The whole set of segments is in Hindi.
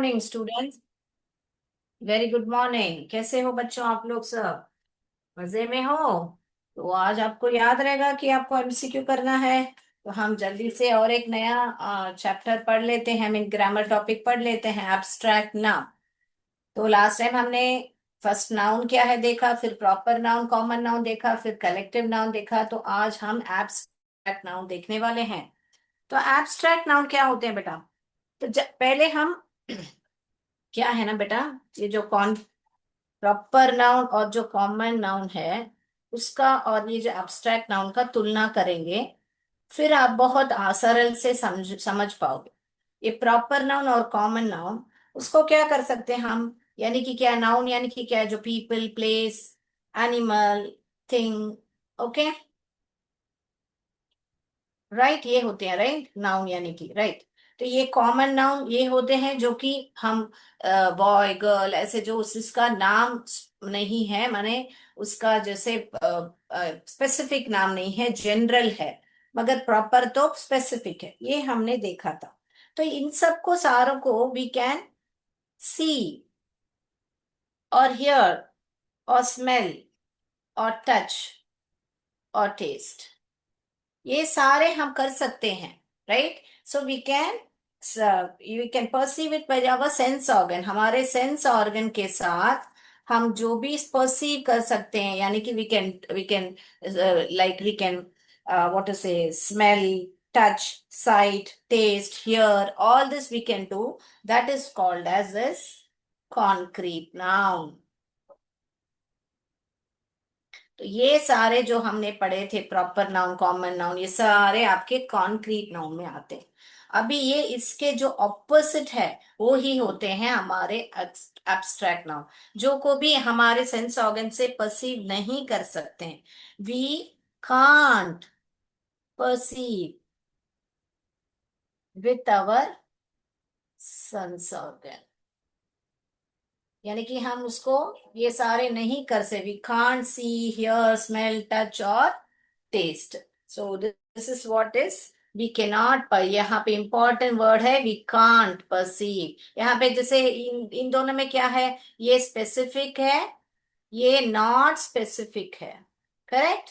Morning students. Very good morning. कैसे हो बच्चों आप लोग सब? मजे में हो? तो आज आपको याद रहेगा कि आपको एमसीक्यू करना है। तो हम जल्दी से और एक नया चैप्टर पढ़ लेते हैं। मीन ग्रामर टॉपिक पढ़ लेते हैं, एब्स्ट्रैक्ट नाउन। तो लास्ट टाइम हमने फर्स्ट नाउन क्या है देखा, फिर प्रॉपर नाउन, कॉमन नाउन देखा, फिर कलेक्टिव नाउन देखा। तो आज हम एब्स्ट्रैक्ट नाउन देखने वाले हैं। तो एब्स्ट्रैक्ट नाउन क्या होते हैं बेटा? तो पहले हम क्या है ना बेटा, ये जो कौन प्रॉपर नाउन और जो कॉमन नाउन है उसका और ये जो एब्स्ट्रैक्ट नाउन का तुलना करेंगे। फिर आप बहुत सरल से समझ पाओगे। ये प्रॉपर नाउन और कॉमन नाउन, उसको क्या कर सकते हैं हम, यानी कि क्या नाउन यानी कि क्या, जो people, place, animal, thing. Okay, right, ये होते हैं राइट नाउन यानी कि राइट। तो ये कॉमन नाउन ये होते हैं जो कि हम बॉय गर्ल ऐसे जो जिसका नाम नहीं है, माने उसका जैसे स्पेसिफिक नाम नहीं है, जनरल है। मगर प्रॉपर तो स्पेसिफिक है, ये हमने देखा था। तो इन सबको सारों को वी कैन सी और हियर और स्मेल और टच और टेस्ट, ये सारे हम कर सकते हैं। Right, so we can perceive it by our sense organ. हमारे सेंस ऑर्गन के साथ हम जो भी परसीव कर सकते हैं, यानी कि we can like we can what to say, smell, touch, sight, taste, hear, all this we can do. That is called as this concrete noun. तो ये सारे जो हमने पढ़े थे, प्रॉपर नाउन, कॉमन नाउन, ये सारे आपके कॉन्क्रीट नाउन में आते हैं। अभी ये इसके जो ऑपोजिट है वो ही होते हैं हमारे एब्स्ट्रैक्ट नाउन, जो को भी हमारे सेंस ऑर्गन से परसीव नहीं कर सकते हैं। We can't perceive with our sense organ, यानी कि हम उसको ये सारे नहीं कर सकते। We can't see, hear, smell, touch और taste. So this is what is we cannot पर। यहाँ पे इंपॉर्टेंट वर्ड है वी कांट परसीव। यहाँ पे जैसे इन इन दोनों में क्या है, ये स्पेसिफिक है, ये नॉट स्पेसिफिक है। करेक्ट।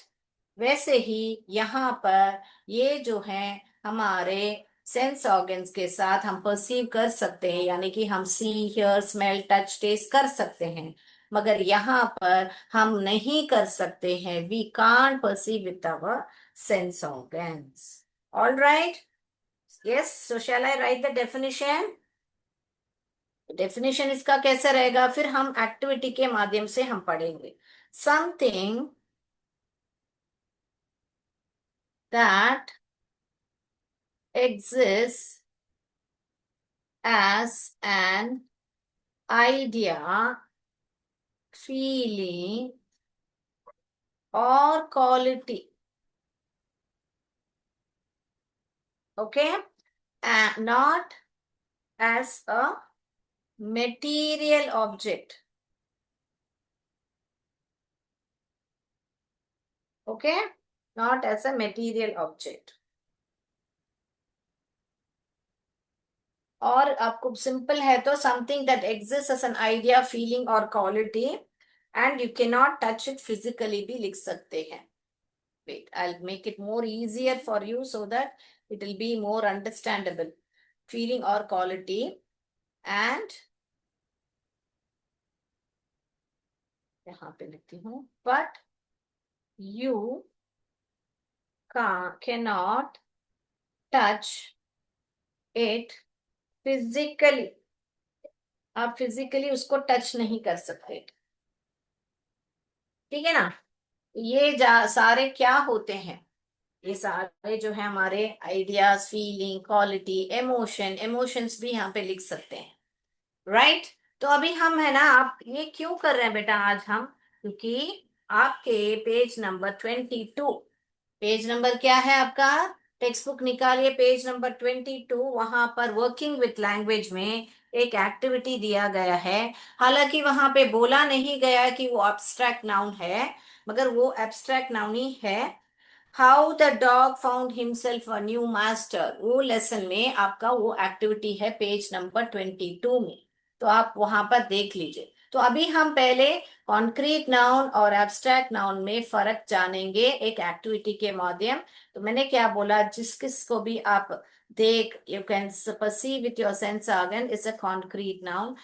वैसे ही यहाँ पर ये जो है हमारे सेंस ऑर्गन्स के साथ हम परसीव कर सकते हैं, यानी कि हम सी, हियर, स्मेल, टच, टेस्ट कर सकते हैं। मगर यहाँ पर हम नहीं कर सकते हैं, we can't perceive with our sense organs. All right, yes. So shall I write the definition? Definition इसका कैसे रहेगा, फिर हम एक्टिविटी के माध्यम से हम पढ़ेंगे। Something that exists as an idea, feeling, or quality. Okay, and not as a material object. Okay, not as a material object. और आपको सिंपल है तो something that exist as an idea, feeling और quality, and you can not touch it physically भी लिख सकते हैं। Wait, I'll make it more easier for you so that it will be more understandable. Feeling or quality, and यहाँ पे लिखती हूँ, but you cannot touch it physically. आप फिजिकली उसको टच नहीं कर सकते। ठीक है ना? ये सारे क्या होते हैं, ये सारे जो है हमारे ideas, feeling, quality, emotion, emotions भी यहाँ पे लिख सकते हैं। राइट। तो अभी हम है ना, आप ये क्यों कर रहे हैं बेटा आज हम, क्योंकि आपके पेज नंबर 22, पेज नंबर क्या है आपका, टेक्स्ट बुक निकालिए, पेज नंबर 22। वहां पर वर्किंग विथ लैंग्वेज में एक एक्टिविटी दिया गया है। हालांकि वहां पे बोला नहीं गया कि वो एब्स्ट्रैक्ट नाउन है, मगर वो एब्स्ट्रैक्ट नाउन ही है। How the dog found himself a new master, वो लेसन में आपका वो एक्टिविटी है पेज नंबर 22 में। तो आप वहां पर देख लीजिए। तो अभी हम पहले कॉन्क्रीट नाउन और एब्स्ट्रैक्ट नाउन में फर्क जानेंगे एक एक्टिविटी के माध्यम। तो मैंने क्या बोला, जिस किस को भी आप देख, you can perceive with your sense organ is a concrete noun.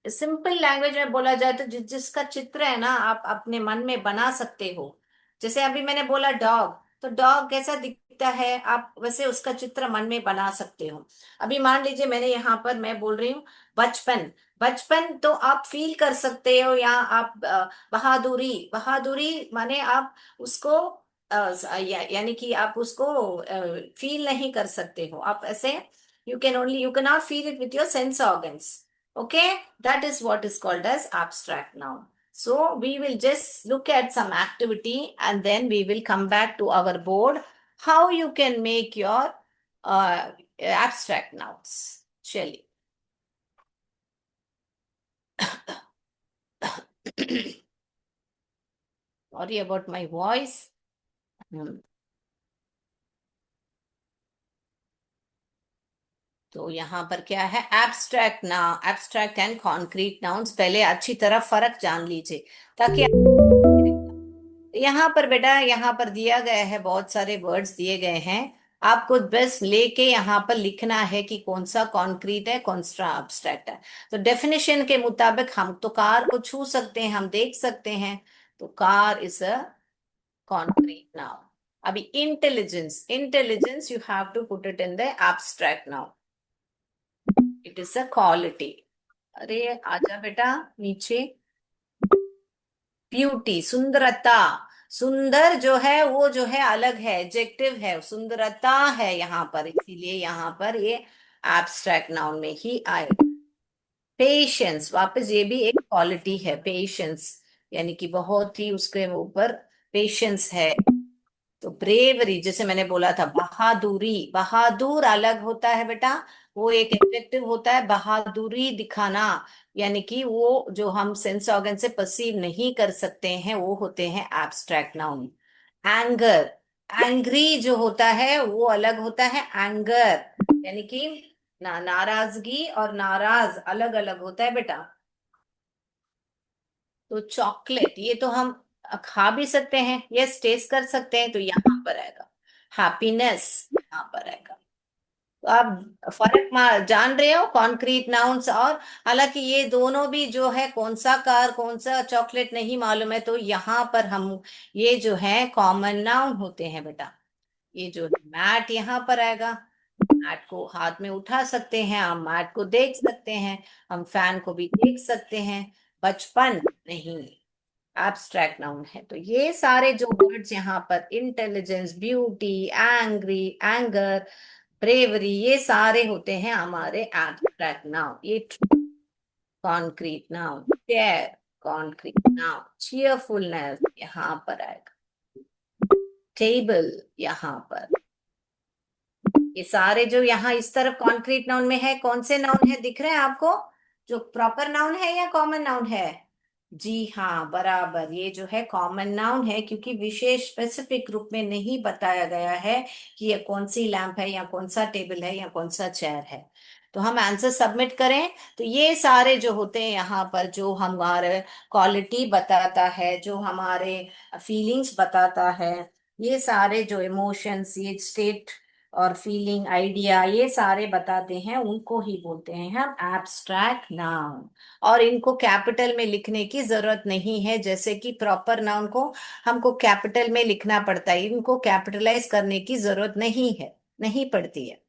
Simple language में बोला जाए तो जिसका चित्र है ना, आप अपने मन में बना सकते हो। जैसे अभी मैंने बोला डॉग, तो डॉग कैसा दिखता है, आप वैसे उसका चित्र मन में बना सकते हो। अभी मान लीजिए मैंने यहाँ पर मैं बोल रही हूँ बचपन। बचपन तो आप फील कर सकते हो, या आप बहादुरी, बहादुरी माने आप उसको यानी कि आप उसको फील नहीं कर सकते हो, आप ऐसे you can not feel it with your sense organs. Okay, that is what is called as abstract noun. So we will just look at some activity and then we will come back to our board how you can make your abstract nouns. Shelley. Sorry about my voice. Hmm. तो यहाँ पर क्या है, एब्स्ट्रैक्ट ना, एब्स्ट्रैक्ट एंड कॉन्क्रीट नाउन्स पहले अच्छी तरह फर्क जान लीजिए ताकि यहाँ पर बेटा, यहाँ पर दिया गया है, बहुत सारे वर्ड्स दिए गए हैं। आपको बस लेके यहाँ पर लिखना है कि कौन सा कॉन्क्रीट है, कौन सा अब्स्ट्रैक्ट है। तो डेफिनेशन के मुताबिक हम तो कार को छू सकते हैं, हम देख सकते हैं। तो car is a concrete noun. अभी intelligence, intelligence you have to put it in the abstract noun. It is a quality. अरे आजा बेटा नीचे। ब्यूटी, सुंदरता। सुंदर जो है वो जो है अलग है, एडजेक्टिव है, सुंदरता है यहाँ पर, इसीलिए यहाँ पर ये एब्स्ट्रैक्ट नाउन में ही आए। पेशेंस, वापस ये भी एक क्वालिटी है, पेशेंस यानी कि बहुत ही उसके ऊपर पेशेंस है। तो ब्रेवरी, जैसे मैंने बोला था बहादुरी, बहादुर अलग होता है बेटा, वो एक एडजेक्टिव होता है, बहादुरी दिखाना यानी कि वो जो हम सेंस ऑर्गन से परसीव नहीं कर सकते हैं वो होते हैं एब्स्ट्रैक्ट नाउन। एंगर, एंग्री जो होता है वो अलग होता है, एंगर यानी कि नाराजगी और नाराज अलग अलग होता है बेटा। तो चॉकलेट ये तो हम खा भी सकते हैं, यस टेस्ट कर सकते हैं, तो यहाँ पर आएगा। हैप्पीनेस यहाँ पर आएगा। तो आप फर्क जान रहे हो कॉन्क्रीट नाउन्स और, हालांकि ये दोनों भी जो है कौन सा कार कौन सा चॉकलेट नहीं मालूम है, तो यहाँ पर हम ये जो है कॉमन नाउन होते हैं बेटा। ये जो मैट यहाँ पर आएगा, मैट को हाथ में उठा सकते हैं, हम मैट को देख सकते हैं, हम फैन को भी देख सकते हैं। बचपन नहीं, एब्स्ट्रैक्ट नाउन है। तो ये सारे जो वर्ड्स यहाँ पर, intelligence, beauty, angry, anger, bravery, ये सारे होते हैं हमारे एब्स्ट्रैक्ट नाउन। ये concrete noun, there concrete noun, cheerfulness यहाँ पर आएगा, टेबल यहाँ पर। ये सारे जो यहाँ इस तरफ कॉन्क्रीट नाउन में है, कौन से नाउन है दिख रहे हैं आपको, जो प्रॉपर नाउन है या कॉमन नाउन है? जी हाँ बराबर, ये जो है कॉमन नाउन है, क्योंकि विशेष स्पेसिफिक रूप में नहीं बताया गया है कि ये कौन सी लैंप है या कौन सा टेबल है या कौन सा चेयर है। तो हम आंसर सबमिट करें। तो ये सारे जो होते हैं यहाँ पर, जो हमारे क्वालिटी बताता है, जो हमारे फीलिंग्स बताता है, ये सारे जो इमोशंस, ये स्टेट और फीलिंग, आइडिया, ये सारे बताते हैं, उनको ही बोलते हैं हम एब्स्ट्रैक्ट नाउन। और इनको कैपिटल में लिखने की जरूरत नहीं है, जैसे कि प्रॉपर नाउन को हमको कैपिटल में लिखना पड़ता है, इनको कैपिटलाइज करने की जरूरत नहीं है, नहीं पड़ती है।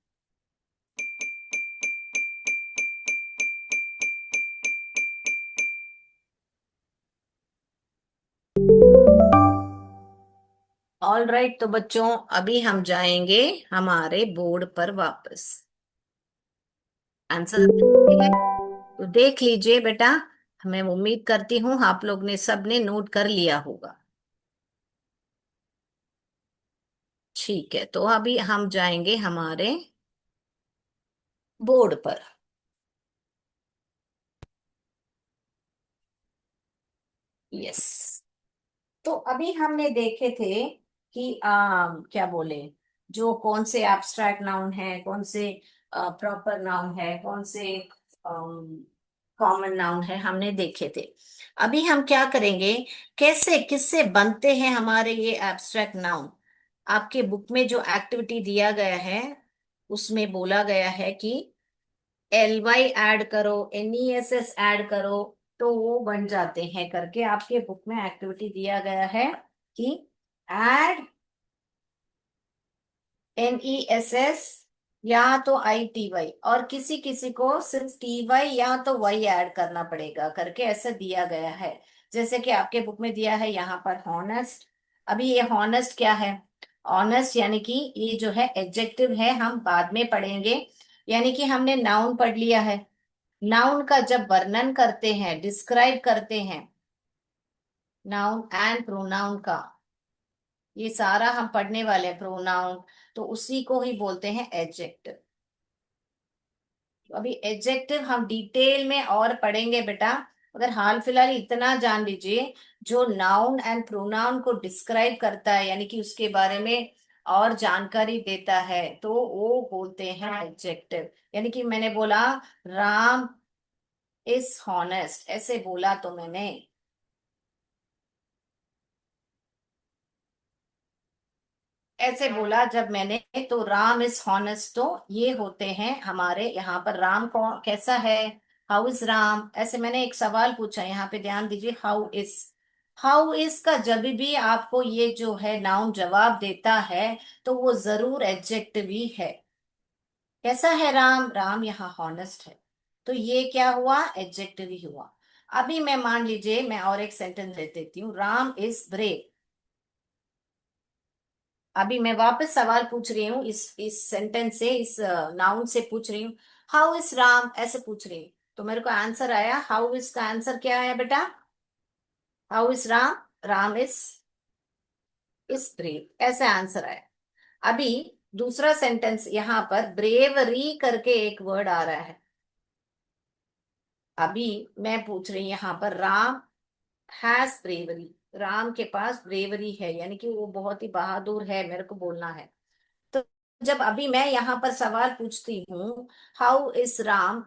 ऑल राइट, तो बच्चों अभी हम जाएंगे हमारे बोर्ड पर वापस। आंसर तो देख लीजिए बेटा, मैं उम्मीद करती हूँ आप लोग ने सबने नोट कर लिया होगा। ठीक है, तो अभी हम जाएंगे हमारे बोर्ड पर। यस, तो अभी हमने देखे थे कि क्या बोले, जो कौन से एब्स्ट्रैक्ट नाउन है, कौन से प्रॉपर नाउन है, कौन से कॉमन नाउन है, हमने देखे थे। अभी हम क्या करेंगे, कैसे किससे बनते हैं हमारे ये एब्स्ट्रैक्ट नाउन। आपके बुक में जो एक्टिविटी दिया गया है उसमें बोला गया है कि LY ऐड करो, NESS ऐड करो, तो वो बन जाते हैं करके आपके बुक में एक्टिविटी दिया गया है कि ऐड NESS या तो ITY, और किसी किसी को सिर्फ TY या तो Y ऐड करना पड़ेगा करके ऐसा दिया गया है। जैसे कि आपके बुक में दिया है यहाँ पर हॉनेस्ट। अभी ये हॉनेस्ट क्या है? ऑनेस्ट यानी कि ये जो है एडजेक्टिव है, हम बाद में पढ़ेंगे। यानी कि हमने नाउन पढ़ लिया है। नाउन का जब वर्णन करते हैं, डिस्क्राइब करते हैं, नाउन एंड प्रोनाउन का, ये सारा हम पढ़ने वाले हैं प्रोनाउन, तो उसी को ही बोलते हैं एडजेक्टिव। तो अभी एडजेक्टिव हम डिटेल में और पढ़ेंगे बेटा, अगर हाल फिलहाल इतना जान लीजिए, जो नाउन एंड प्रोनाउन को डिस्क्राइब करता है यानी कि उसके बारे में और जानकारी देता है, तो वो बोलते हैं एडजेक्टिव। यानी कि मैंने बोला राम इज हॉनेस्ट, ऐसे बोला तो मैंने, ऐसे बोला जब मैंने, तो राम इज हॉनेस्ट, तो ये होते हैं हमारे यहाँ पर। राम कौन कैसा है? हाउ इज राम, ऐसे मैंने एक सवाल पूछा, यहाँ पे ध्यान दीजिए। हाउ इज का जब भी आपको ये जो है नाउन जवाब देता है, तो वो जरूर एडजेक्टिव ही है। कैसा है राम? राम यहाँ हॉनेस्ट है, तो ये क्या हुआ? एडजेक्टिव ही हुआ। अभी मैं मान लीजिए मैं और एक सेंटेंस दे देती हूँ, राम इज ब्रेव। अभी मैं वापस सवाल पूछ रही हूँ, इस सेंटेंस से, इस नाउन से पूछ रही हूँ, हाउ इज राम, ऐसे पूछ रही हूँ। तो मेरे को आंसर आया, हाउ इज का आंसर क्या आया बेटा? How is Ram? Ram is brave, ऐसे आंसर आया। अभी दूसरा सेंटेंस, यहाँ पर ब्रेवरी करके एक वर्ड आ रहा है। अभी मैं पूछ रही हूँ यहाँ पर, राम हैज ब्रेवरी, राम के पास ब्रेवरी है, यानी कि वो बहुत ही बहादुर है, मेरे को बोलना है। तो जब अभी मैं यहाँ पर सवाल पूछती हूँ, हाउ इज राम,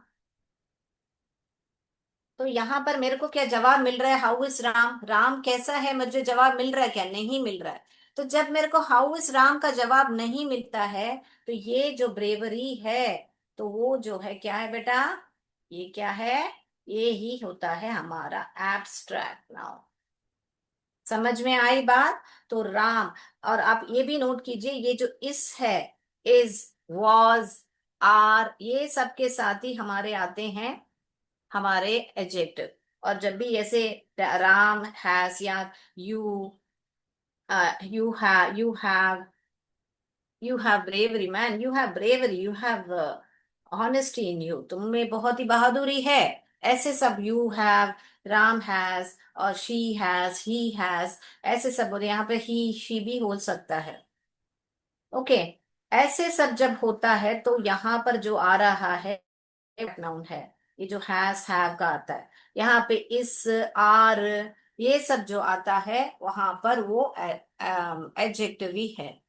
तो यहाँ पर मेरे को क्या जवाब मिल रहा है? हाउ इज राम, राम कैसा है, मुझे जवाब मिल रहा है क्या? नहीं मिल रहा है। तो जब मेरे को हाउ इज राम का जवाब नहीं मिलता है, तो ये जो ब्रेवरी है, तो वो जो है क्या है बेटा? ये क्या है? ये ही होता है हमारा एब्स्ट्रैक्ट नाउन। समझ में आई बात? तो राम, और आप ये भी नोट कीजिए, ये जो इस है, इज, वॉज, आर, ये सब के साथ ही हमारे आते हैं हमारे एडजेक्टिव। और जब भी ऐसे राम हैज या you, you have bravery man, you have bravery, you have honesty in you, तुम में बहुत ही बहादुरी है, ऐसे सब यू हैव, राम हैज, और शी हैज, ही हैज, ऐसे सब बोले। यहाँ पे ही शी भी हो सकता है। ओके, ऐसे सब जब होता है, तो यहाँ पर जो आ रहा है नाउन है, ये जो हैज हैव का आता है, यहाँ पे इस, आर, ये सब जो आता है वहां पर वो एडजेक्टिव ही है।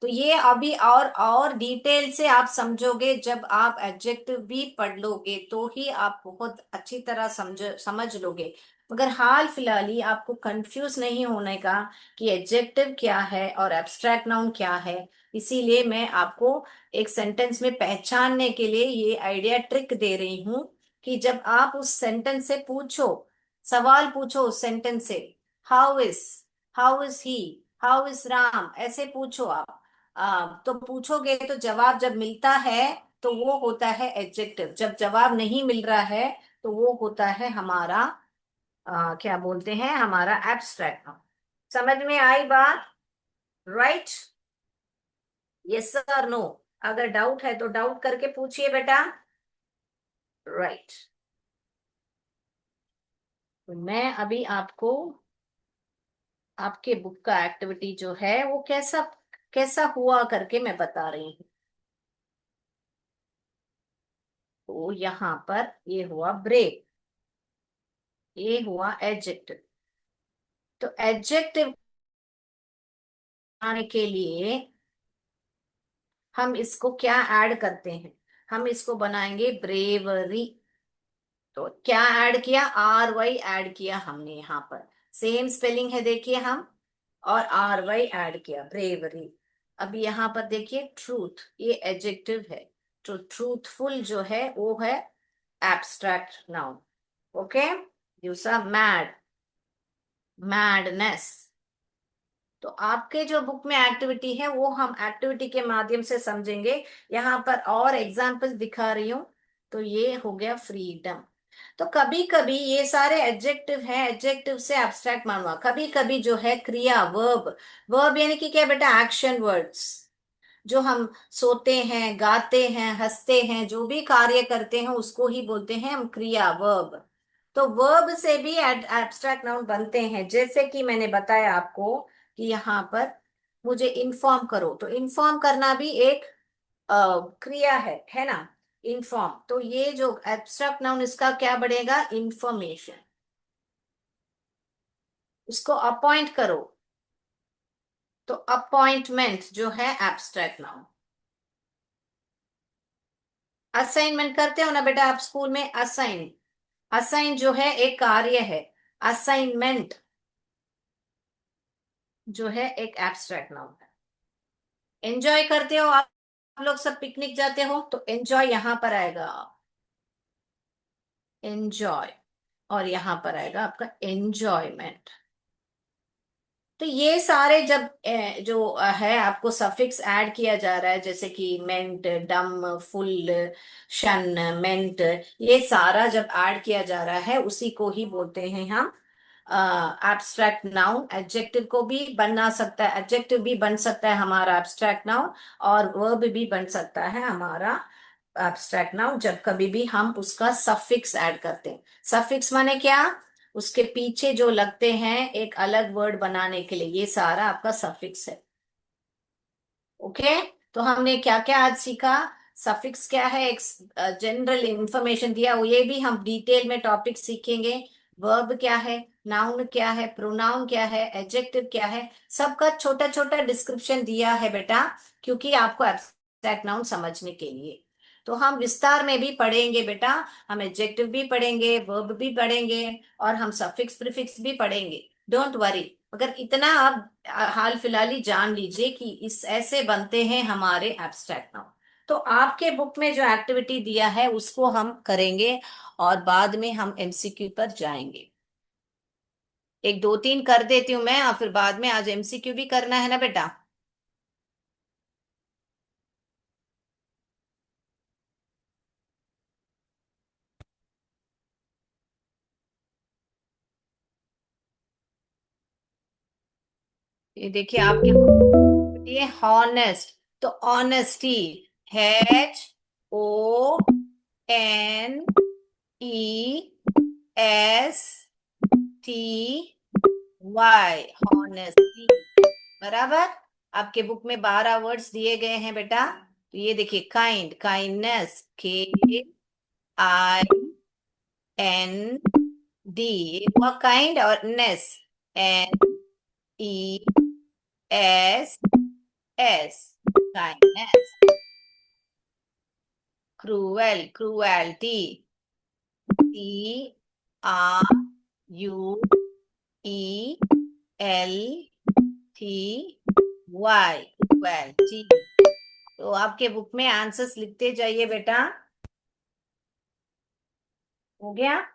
तो ये अभी और डिटेल से आप समझोगे, जब आप एडजेक्टिव भी पढ़ लोगे तो ही आप बहुत अच्छी तरह समझ लोगे। मगर हाल फिलहाल ही आपको कंफ्यूज नहीं होने का कि एडजेक्टिव क्या है और एब्स्ट्रैक्ट नाउन क्या है। इसीलिए मैं आपको एक सेंटेंस में पहचानने के लिए ये आइडिया ट्रिक दे रही हूँ, कि जब आप उस सेंटेंस से पूछो, सवाल पूछो उस सेंटेंस से, how is, how is he, how is Ram, ऐसे पूछो आप। तो पूछोगे तो जवाब जब मिलता है, तो वो होता है एडजेक्टिव। जब जवाब नहीं मिल रहा है, तो वो होता है हमारा क्या बोलते हैं, हमारा एब्स्ट्रैक्ट नाउन। समझ में आई बात? राइट? Yes sir, no? अगर डाउट है तो डाउट करके पूछिए बेटा। राइट। तो मैं अभी आपको आपके बुक का एक्टिविटी जो है वो कैसा कैसा हुआ करके मैं बता रही हूँ। तो यहाँ पर ये हुआ ब्रेक, ये हुआ एडजेक्टिव। तो एडजेक्टिव आने के लिए हम इसको क्या ऐड करते हैं? हम इसको बनाएंगे ब्रेवरी। तो क्या ऐड किया? आर वाई ऐड किया हमने यहाँ पर। सेम स्पेलिंग है देखिए हम, और आर वाई ऐड किया, ब्रेवरी। अब यहाँ पर देखिए ट्रूथ, ये एडजेक्टिव है। तो ट्रूथफुल जो है वो है एब्स्ट्रैक्ट नाउन। ओके। दूसरा मैड, मैडनेस। तो आपके जो बुक में एक्टिविटी है वो हम एक्टिविटी के माध्यम से समझेंगे। यहाँ पर और एग्जाम्पल दिखा रही हूँ। तो ये हो गया फ्रीडम। तो कभी कभी ये सारे एडजेक्टिव हैं, एडजेक्टिव से एब्स्ट्रैक्ट मानवा। कभी कभी जो है क्रिया, वर्ब। वर्ब यानी कि क्या बेटा? Action words. जो हम सोते हैं, गाते हैं, हंसते हैं, जो भी कार्य करते हैं उसको ही बोलते हैं हम क्रिया, वर्ब। तो वर्ब से भी एब्स्ट्रैक्ट नाउन बनते हैं। जैसे कि मैंने बताया आपको कि यहाँ पर मुझे इन्फॉर्म करो, तो इन्फॉर्म करना भी एक क्रिया है ना? इन्फॉर्म। तो ये जो एब्स्ट्रैक्ट नाउन, इसका क्या बढ़ेगा? इंफॉर्मेशन। उसको अपॉइंट करो, तो अपॉइंटमेंट जो है एब्स्ट्रैक्ट नाउन। असाइनमेंट करते हो ना बेटा आप स्कूल में? असाइन, असाइन जो है एक कार्य है। असाइनमेंट जो है एक एब्स्ट्रैक्ट नाउन है। एंजॉय करते हो आप लोग सब, पिकनिक जाते हो तो एंजॉय यहां पर आएगा, एंजॉय। और यहां पर आएगा आपका एंजॉयमेंट। तो ये सारे जब जो है आपको सफिक्स ऐड किया जा रहा है, जैसे कि मेंट, डम, फुल, शन, मेंट, ये सारा जब ऐड किया जा रहा है उसी को ही बोलते हैं हम एब्स्ट्रैक्ट नाउन। एडजेक्टिव को भी बनना सकता है, एडजेक्टिव भी बन सकता है हमारा एब्स्ट्रैक्ट नाउन, और वर्ब भी बन सकता है हमारा एब्स्ट्रैक्ट नाउन, जब कभी भी हम उसका सफिक्स ऐड करते हैं। सफिक्स माने क्या? उसके पीछे जो लगते हैं एक अलग वर्ड बनाने के लिए, ये सारा आपका सफिक्स है। ओके। तो हमने क्या क्या आज सीखा? सफिक्स क्या है, एक जनरल इंफॉर्मेशन दिया, वो ये भी हम डिटेल में टॉपिक सीखेंगे। वर्ब क्या है, नाउन क्या है, प्रोनाउन क्या है, एडजेक्टिव क्या है, सबका छोटा छोटा डिस्क्रिप्शन दिया है बेटा, क्योंकि आपको एब्स्ट्रैक्ट नाउन समझने के लिए। तो हम विस्तार में भी पढ़ेंगे बेटा। हम एडजेक्टिव भी पढ़ेंगे, वर्ब भी पढ़ेंगे, और हम सफिक्स प्रीफिक्स भी पढ़ेंगे। Don't worry. मगर इतना आप हाल फिलहाल ही जान लीजिए कि इस ऐसे बनते हैं हमारे एब्स्ट्रैक्ट नाउन। तो आपके बुक में जो एक्टिविटी दिया है उसको हम करेंगे, और बाद में हम एमसीक्यू पर जाएंगे। एक दो तीन कर देती हूँ मैं, और फिर बाद में आज एमसीक्यू भी करना है ना बेटा। ये देखिए आपके बुक, ये हॉनेस्ट। तो ऑनेस्टी, HONESTY, बराबर। आपके बुक में 12 वर्ड्स दिए गए हैं बेटा। तो ये देखिए, काइंड, काइंडनेस, KIND, ये हुआ काइंड, और नेस, NESS, kindness. Cruel, cruelty, CRUELTY, cruelty. तो आपके बुक में आंसर्स लिखते जाइए बेटा। हो गया?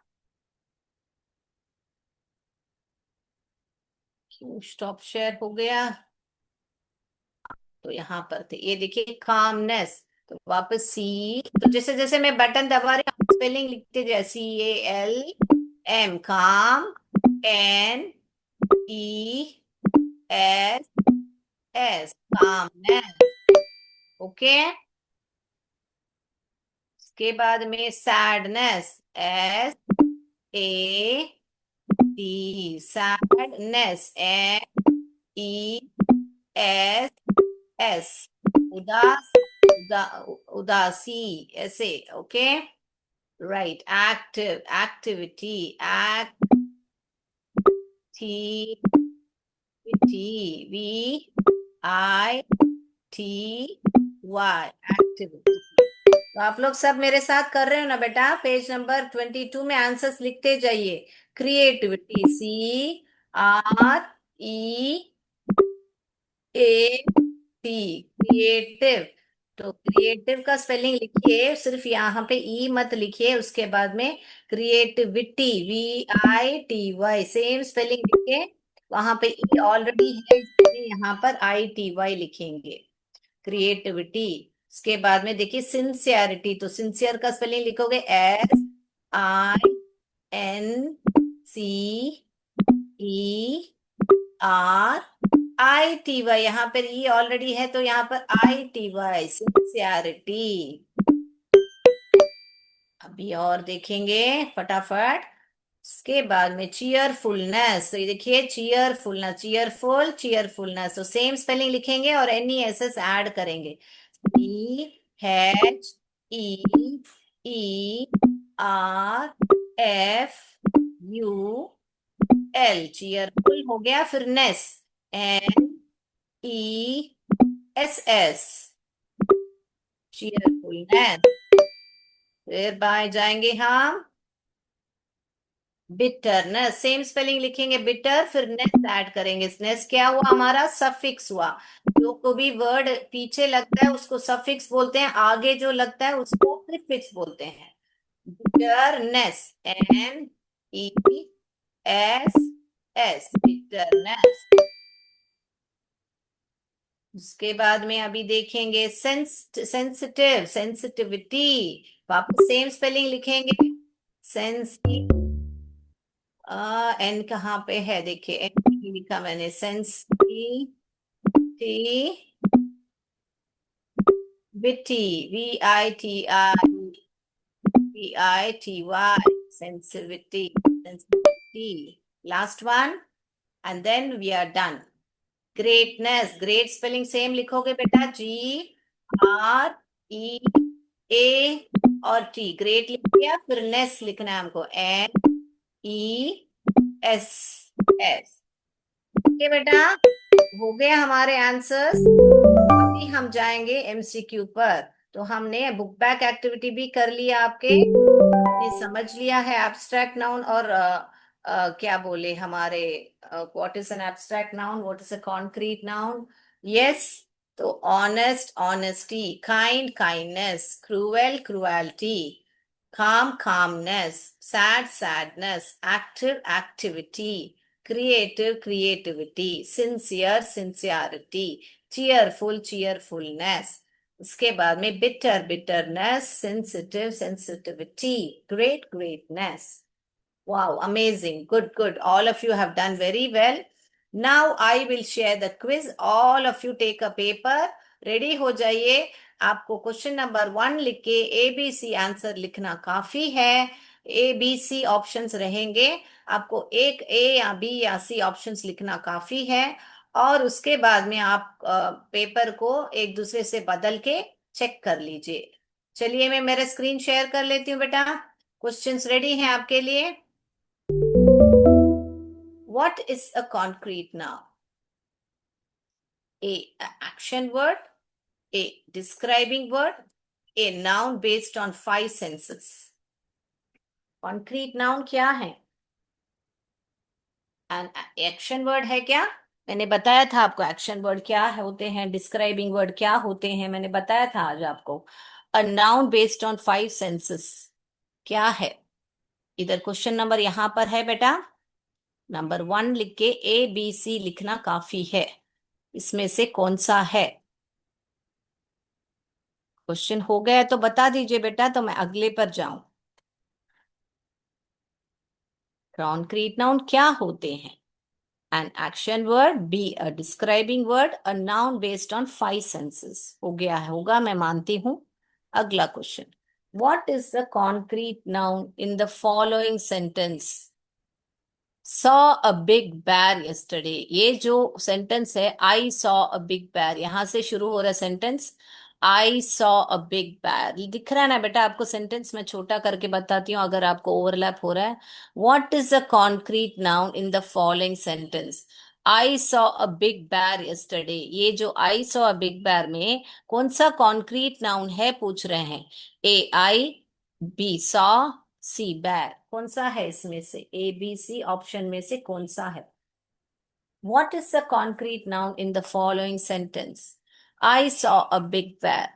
स्टॉप शेयर हो गया। तो यहाँ पर थे, ये देखिए कामनेस। तो वापस सी, तो जैसे जैसे मैं बटन दबा रही हूँ स्पेलिंग लिखते जाए, CALM, काम, NESS, कामनेस। ओके। उसके बाद में सैडनेस, SAD, सैडनेस, NESS, उदास, उदासी, ऐसे। Okay. Right. Active, activity, activity, I T Y, activity. तो आप लोग सब मेरे साथ कर रहे हो ना बेटा? पेज नंबर 22 में आंसर्स लिखते जाइए। Creativity, CREAT, creative. तो क्रिएटिव का स्पेलिंग लिखिए, सिर्फ यहाँ पे ई मत लिखिए, उसके बाद में क्रिएटिविटी, VITY सेम स्पेलिंग लिखिए। वहां पे ई ऑलरेडी है, इसलिए यहाँ पर ITY लिखेंगे। क्रिएटिविटी। उसके बाद में देखिए सिंसियरिटी, तो सिंसियर का स्पेलिंग लिखोगे SINCERITY। यहाँ पर ई ऑलरेडी है, तो यहाँ पर ITY, सिंसियरिटी। अभी और देखेंगे फटाफट। उसके बाद में चीयरफुलनेस, तो ये देखिए चीयरफुलनेस, चीयरफुलनेस, तो सेम स्पेलिंग लिखेंगे और NESS ऐड करेंगे। CHEERFUL, चीयरफुल हो गया, फिर नेस, NESS, चीयरफुलनेस। फिर बाय जाएंगे हम, बिटरनेस, सेम स्पेलिंग लिखेंगे बिटर, फिर नेस ऐड करेंगे। नेस क्या हुआ हमारा? सफिक्स हुआ। जो को भी वर्ड पीछे लगता है उसको सफिक्स बोलते हैं, आगे जो लगता है उसको प्रीफिक्स बोलते हैं। Bitterness, NESS, bitterness. उसके बाद में अभी देखेंगे सेंसिटिव, सेंसिटिविटी। वापस सेम स्पेलिंग लिखेंगे। सेंसी, एन कहाँ पे है? देखिए एन नहीं लिखा मैंने। Sensitivity, VITIVITY, sensitivity, last one, and then we are done. Greatness, great spelling same लिखोगे बेटा, GREA और T, ग्रेट लिख दिया, फिर नेस लिखना है हमको, NESS। ओके बेटा, हो गया हमारे आंसर्स। अभी हम जाएंगे MCQ पर। तो हमने बुक बैक एक्टिविटी भी कर लिया, आपके आपने समझ लिया है एब्स्ट्रैक्ट नाउन और क्या बोले हमारे, what is an abstract noun, what is a concrete noun? Yes. तो honest, honesty, kind, kindness, cruel, cruelty, calmness, sadness, active, activity, creative, creativity, sincere, sincerity, cheerfulness। उसके बाद में bitter, bitterness, sensitive, sensitivity, great, greatness. Wow, amazing. Good, good. All of you have done very well. Now I will share the quiz. All of you take a paper. Ready हो जाइए। आपको क्वेश्चन नंबर 1 लिख के ABC आंसर लिखना काफी है। ABC ऑप्शंस रहेंगे, आपको एक A या B या C ऑप्शंस लिखना काफी है। और उसके बाद में आप पेपर को एक दूसरे से बदल के चेक कर लीजिए। चलिए मैं मेरा स्क्रीन शेयर कर लेती हूँ बेटा। क्वेश्चंस रेडी हैं आपके लिए। What is a concrete noun? A action word, A describing word, A noun based on 5 senses. Concrete noun क्या है? एंड एक्शन वर्ड है क्या? मैंने बताया था आपको एक्शन वर्ड क्या होते हैं, डिस्क्राइबिंग वर्ड क्या होते हैं, मैंने बताया था आज आपको। A noun based on 5 senses क्या है? इधर क्वेश्चन नंबर यहां पर है बेटा, नंबर 1 लिख के ABC लिखना काफी है। इसमें से कौन सा है? क्वेश्चन हो गया तो बता दीजिए बेटा, तो मैं अगले पर जाऊं। कॉन्क्रीट नाउन क्या होते हैं? An action word, be a describing word, a noun based on 5 senses. हो गया है, होगा, मैं मानती हूं। अगला question, what is the concrete noun in the following sentence? saw a big bear yesterday, ये जो सेंटेंस है, I saw a big bear, यहां से शुरू हो रहा है sentence. I saw a big bear, दिख रहा है ना बेटा आपको? सेंटेंस मैं छोटा करके बताती हूँ अगर आपको ओवरलैप हो रहा है। What is the concrete noun in the following sentence? I saw a big बैर यस्टरडे, ये जो आई सॉ अ बिग बैर में कौन सा कॉन्क्रीट नाउन है पूछ रहे हैं। ए आई, बी सॉ, सी बैर, कौन सा है इसमें से? ए बी सी ऑप्शन में से कौन सा है? What is the concrete noun in the following sentence? I saw a big बैर।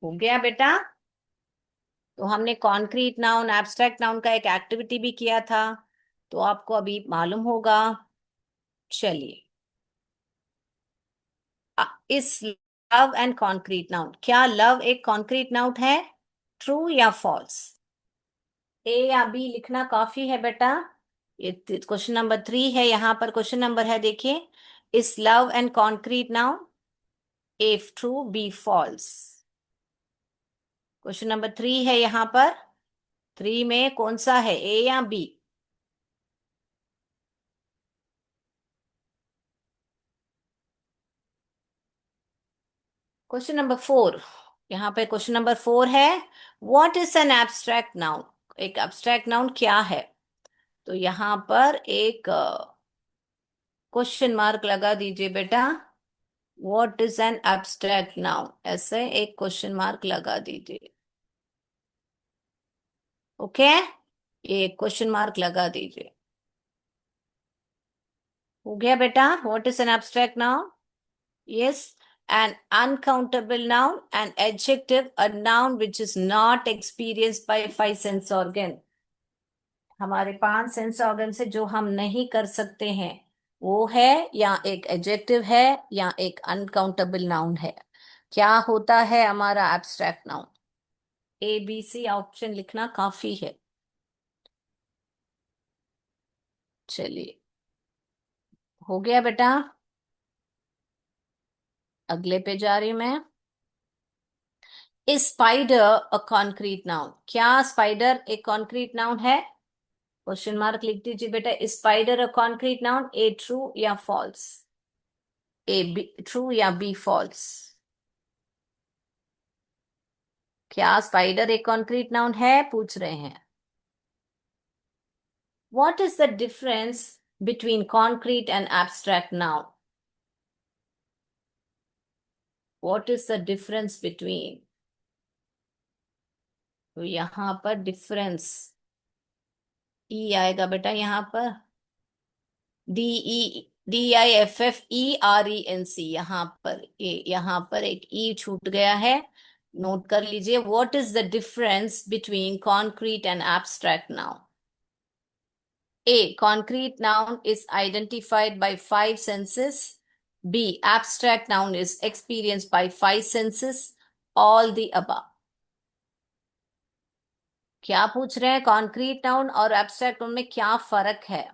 हो गया बेटा। तो हमने कॉन्क्रीट नाउन एब्स्ट्रैक्ट नाउन का एक एक्टिविटी भी किया था, तो आपको अभी मालूम होगा। चलिए, इस लव एंड कॉन्क्रीट नाउन, क्या लव एक कॉन्क्रीट नाउन है? ट्रू या फॉल्स? ए या बी लिखना काफी है बेटा। ये क्वेश्चन नंबर 3 है, यहाँ पर क्वेश्चन नंबर है, देखिए। इस love and concrete noun, A true B false. Question number 3 है यहाँ पर। 3 में कौन सा है, ए या बी? क्वेश्चन नंबर 4, यहाँ पे क्वेश्चन नंबर 4 है। What is an abstract noun? एक एब्स्ट्रैक्ट नाउन क्या है? तो यहाँ पर एक क्वेश्चन मार्क लगा दीजिए बेटा। What is an abstract noun, ऐसे एक क्वेश्चन मार्क लगा दीजिए। ओके, ये क्वेश्चन मार्क लगा दीजिए। हो गया बेटा। What is an abstract noun? Yes, an uncountable noun, an adjective, a noun which is not experienced by five sense organ। हमारे 5 सेंस ऑर्गन से जो हम नहीं कर सकते हैं, वो है या एक एडजेक्टिव है या एक अनकाउंटेबल नाउन है। क्या होता है हमारा abstract noun? A B C option लिखना काफी है। चलिए, हो गया बेटा। अगले पे जा रही हूं मैं। Is spider a concrete noun? क्या स्पाइडर एक कॉन्क्रीट नाउन है? क्वेश्चन मार्क लिख दीजिए बेटा। Is spider a concrete noun, A true या फॉल्स? ए बी ट्रू या बी फॉल्स? क्या स्पाइडर एक कॉन्क्रीट नाउन है पूछ रहे हैं। What is the difference between concrete and abstract noun? What is the difference between? तो यहां पर डिफरेंस ई आएगा बेटा, यहां पर DEDIFFERENC, यहाँ पर यहाँ पर एक ई छूट गया है, नोट कर लीजिए। What is the difference between concrete and abstract noun? A, concrete noun is identified by 5 senses. B, abstract noun is experienced by 5 senses. All the above। क्या पूछ रहे हैं? कॉन्क्रीट नाउन और एब्स्ट्रैक्ट नाउन में क्या फर्क है?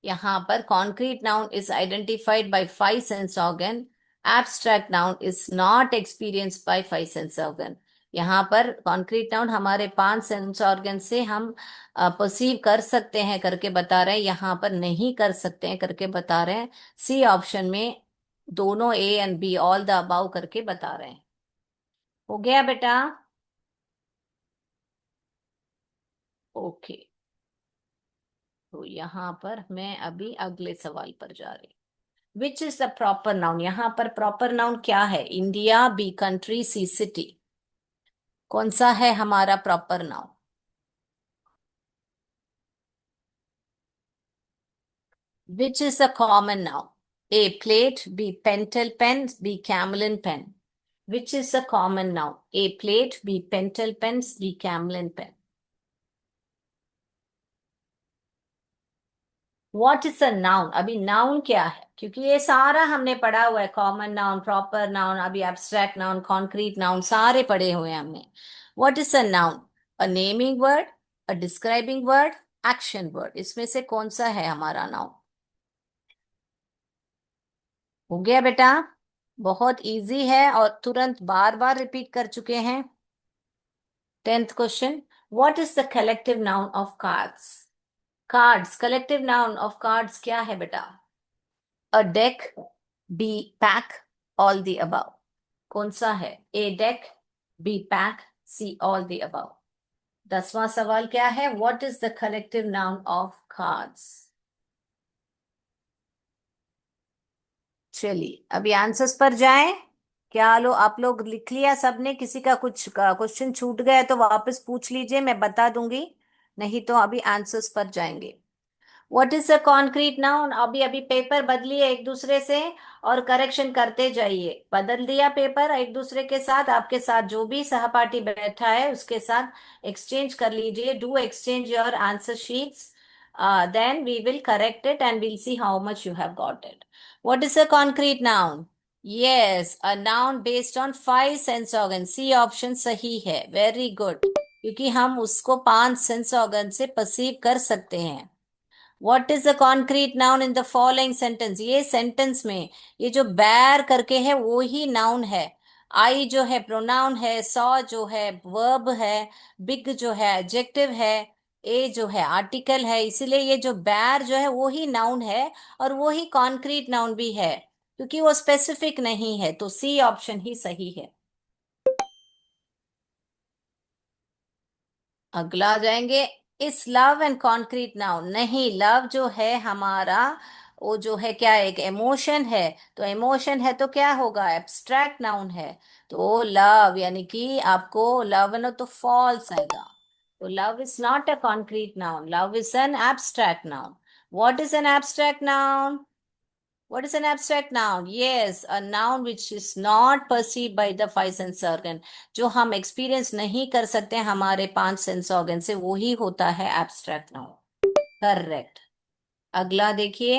यहाँ पर concrete noun is identified by 5 sense organ, abstract noun is not experienced bye 5 sense organ. यहाँ पर कॉन्क्रीट नाउन हमारे 5 सेंस ऑर्गन से हम परसीव कर सकते हैं करके बता रहे हैं, यहाँ पर नहीं कर सकते हैं करके बता रहे हैं। सी ऑप्शन में दोनों A and B, all the above करके बता रहे हैं। हो गया बेटा। ओके, तो यहाँ पर मैं अभी अगले सवाल पर जा रही। Which is the proper noun? यहाँ पर प्रॉपर नाउन क्या है? India, B country, C city, कौन सा है हमारा proper noun? Which is the common noun? A plate, B Pentel pen, B Camlin pen. Which is the common noun? A plate, B Pentel pen, B Camlin pen. What is a noun? अभी नाउन क्या है, क्योंकि ये सारा हमने पढ़ा हुआ है, कॉमन नाउन, प्रॉपर नाउन, अभी एब्स्ट्रैक्ट नाउन, कॉन्क्रीट नाउन, सारे पढ़े हुए हैं हमने। What is a noun? A naming word, a describing word, action word, इसमें से कौन सा है हमारा नाउन? हो गया बेटा। बहुत इजी है और तुरंत बार बार रिपीट कर चुके हैं। 10th question. What is the collective noun of cards? Cards, collective noun of cards क्या है बेटा? A deck, B pack, all the above, कौन सा है? A deck, B pack, C all the above. 10वां सवाल क्या है? What is the collective noun of cards? चलिए अभी आंसर्स पर जाएं। क्या लो आप लोग लिख लिया सबने? किसी का कुछ क्वेश्चन छूट गया है तो वापस पूछ लीजिए, मैं बता दूंगी। नहीं तो अभी आंसर्स पर जाएंगे। What is a concrete noun? अभी अभी पेपर बदलिए एक दूसरे से और करेक्शन करते जाइए। बदल दिया पेपर एक दूसरे के साथ, आपके साथ जो भी सहपाठी बैठा है उसके साथ एक्सचेंज कर लीजिए। Do exchange your answer sheets, then we will correct it and we'll see how much you have got it. What is a concrete noun? Yes, a noun based on five sense organs. C option सही है, वेरी गुड, क्योंकि हम उसको पांच सेंस ऑर्गन से परसीव कर सकते हैं। What is the concrete noun in the following sentence? ये सेंटेंस में ये जो बैर करके है वो ही नाउन है। आई जो है प्रोनाउन है, सॉ जो है वर्ब है, बिग जो है एडजेक्टिव है, ए जो है आर्टिकल है। इसीलिए ये जो बैर जो है वो ही नाउन है और वो ही कॉन्क्रीट नाउन भी है, क्योंकि वो स्पेसिफिक नहीं है। तो सी ऑप्शन ही सही है। अगला आ जाएंगे। इस लव एंड कॉन्क्रीट नाउन? नहीं, लव जो है हमारा वो जो है क्या, एक इमोशन है। तो इमोशन है तो क्या होगा, एब्स्ट्रैक्ट नाउन है। तो लव यानी कि आपको लव नो तो फॉल्स आएगा। तो love is not a concrete noun, love is an abstract noun. What is an abstract noun? What is an abstract noun? Yes, a noun which is not perceived by the five sense organ. जो हम एक्सपीरियंस नहीं कर सकते हमारे पांच सेंस ऑर्गन से, वो ही होता है एब्स्ट्रैक्ट नाउन। करेक्ट। अगला देखिए।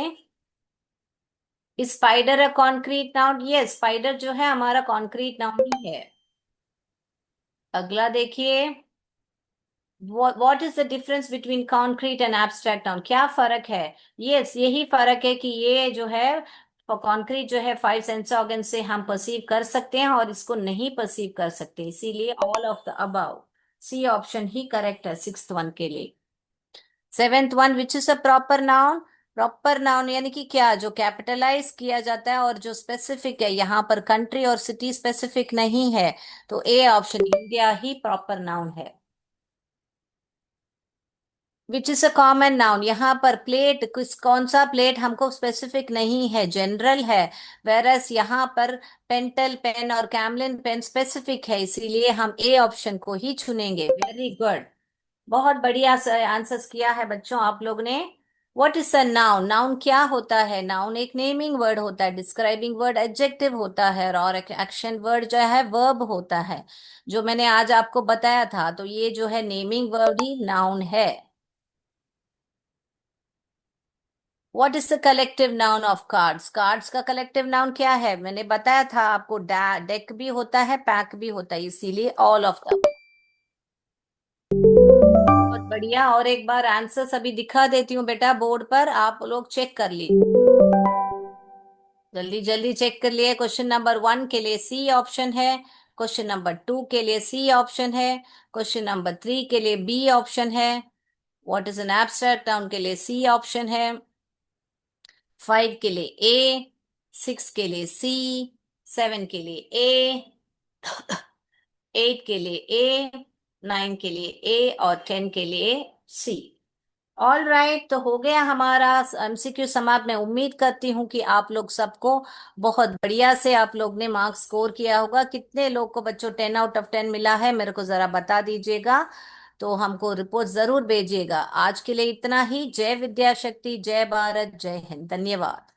स्पाइडर अ कॉन्क्रीट नाउन? यस, स्पाइडर जो है हमारा कॉन्क्रीट नाउन ही है। अगला देखिए। What is the difference between concrete and abstract noun? क्या फर्क है? यस, यही फर्क है कि ये जो है कॉन्क्रीट जो है फाइव सेंस ऑर्गन से हम परसीव कर सकते हैं और इसको नहीं परसीव कर सकते, इसीलिए all of the above. C option ही करेक्ट है सिक्स्थ वन के लिए। Seventh one, which is a proper noun? Proper noun यानी कि क्या, जो कैपिटलाइज किया जाता है और जो स्पेसिफिक है। यहाँ पर कंट्री और सिटी स्पेसिफिक नहीं है, तो ए ऑप्शन इंडिया ही प्रॉपर नाउन है। Which is a common noun? यहाँ पर प्लेट, किस कौन सा प्लेट हमको स्पेसिफिक नहीं है, जनरल है। वेरस यहाँ पर पेंटल पेन और कैमलिन पेन स्पेसिफिक है, इसीलिए हम ए ऑप्शन को ही चुनेंगे। वेरी गुड, बहुत बढ़िया आंसर्स किया है बच्चों आप लोग ने। What is a noun? Noun क्या होता है? नाउन एक नेमिंग वर्ड होता है, डिस्क्राइबिंग वर्ड एडजेक्टिव होता है, और एक एक्शन वर्ड जो है वर्ब होता है। जो मैंने आज आपको बताया था, तो ये जो है नेमिंग वर्ड ही नाउन है। What is the collective noun of cards? Cards का कलेक्टिव नाउन क्या है? मैंने बताया था आपको, डेक भी होता है, पैक भी होता है, इसीलिए ऑल ऑफ द। बहुत बढ़िया, और एक बार आंसर्स अभी दिखा देती हूँ बेटा बोर्ड पर, आप लोग चेक कर लीजिए। जल्दी जल्दी चेक कर लिए। क्वेश्चन नंबर वन के लिए सी ऑप्शन है, क्वेश्चन नंबर टू के लिए सी ऑप्शन है, क्वेश्चन नंबर थ्री के लिए बी ऑप्शन है, what is an abstract noun के लिए सी ऑप्शन है, फाइव के लिए ए, सिक्स के लिए सी, सेवन के लिए ए, एट के लिए ए, नाइन के लिए ए और टेन के लिए सी। ऑल राइट, तो हो गया हमारा एमसीक्यू समाप्त। मैं उम्मीद करती हूँ कि आप लोग सबको बहुत बढ़िया से आप लोग ने मार्क्स स्कोर किया होगा। कितने लोग को बच्चों 10 आउट ऑफ 10 मिला है, मेरे को जरा बता दीजिएगा। तो हमको रिपोर्ट जरूर भेजिएगा। आज के लिए इतना ही। जय विद्या शक्ति, जय भारत, जय हिंद, धन्यवाद।